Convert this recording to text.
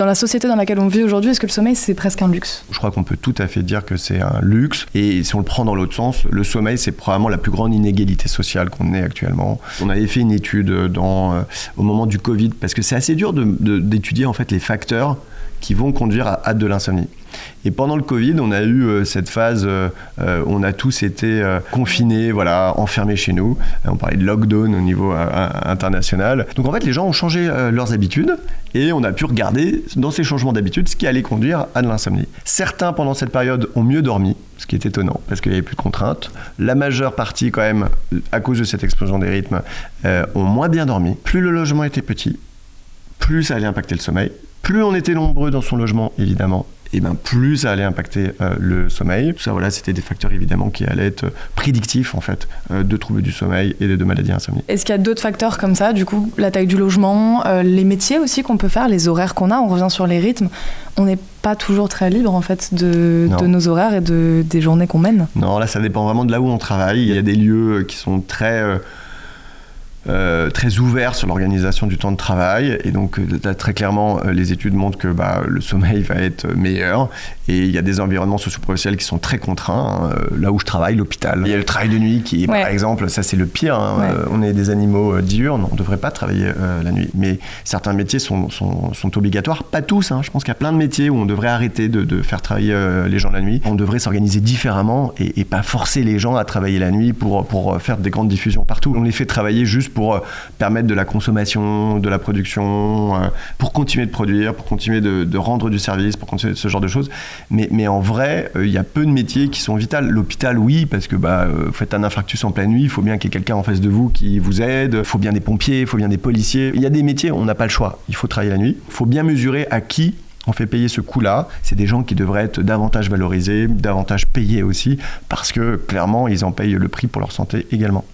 la société dans laquelle on vit aujourd'hui, est-ce que le sommeil, c'est presque un luxe ? Je crois qu'on peut tout à fait dire que c'est un luxe. Et si on le prend dans l'autre sens, le sommeil, c'est probablement la plus grande inégalité sociale qu'on ait actuellement. On avait fait une étude au moment du Covid, parce que c'est assez dur d'étudier en fait les facteurs qui vont conduire à de l'insomnie. Et pendant le Covid, on a eu cette phase où on a tous été confinés, enfermés chez nous. On parlait de lockdown au niveau international. Donc en fait, les gens ont changé leurs habitudes et on a pu regarder dans ces changements d'habitudes ce qui allait conduire à de l'insomnie. Certains, pendant cette période, ont mieux dormi, ce qui est étonnant parce qu'il n'y avait plus de contraintes. La majeure partie, quand même, à cause de cette explosion des rythmes, ont moins bien dormi. Plus le logement était petit, plus ça allait impacter le sommeil. Plus on était nombreux dans son logement, évidemment, et plus ça allait impacter le sommeil. Tout ça, c'était des facteurs évidemment qui allaient être prédictifs en fait de troubles du sommeil et de maladies insomnies. Est-ce qu'il y a d'autres facteurs comme ça, du coup, la taille du logement, les métiers aussi qu'on peut faire, les horaires qu'on a, on revient sur les rythmes, on n'est pas toujours très libre en fait de nos horaires et des journées qu'on mène. Non, là ça dépend vraiment de là où on travaille. Il y a des lieux qui sont très ouverts sur l'organisation du temps de travail et donc là, très clairement les études montrent que le sommeil va être meilleur et il y a des environnements socio-professionnels qui sont très contraints, là où je travaille, l'hôpital. Il y a le travail de nuit qui est par exemple, ça c'est le pire, on est des animaux diurnes, on ne devrait pas travailler la nuit, mais certains métiers sont obligatoires, pas tous, je pense qu'il y a plein de métiers où on devrait arrêter de faire travailler les gens la nuit, on devrait s'organiser différemment et pas forcer les gens à travailler la nuit pour faire des grandes diffusions partout. On les fait travailler juste pour permettre de la consommation, de la production, pour continuer de produire, pour continuer de rendre du service, pour continuer ce genre de choses. Mais en vrai, il y a peu de métiers qui sont vitaux. L'hôpital, oui, parce que vous faites un infarctus en pleine nuit, il faut bien qu'il y ait quelqu'un en face de vous qui vous aide, il faut bien des pompiers, il faut bien des policiers. Il y a des métiers, on n'a pas le choix, il faut travailler la nuit. Il faut bien mesurer à qui on fait payer ce coût-là. C'est des gens qui devraient être davantage valorisés, davantage payés aussi, parce que clairement, ils en payent le prix pour leur santé également.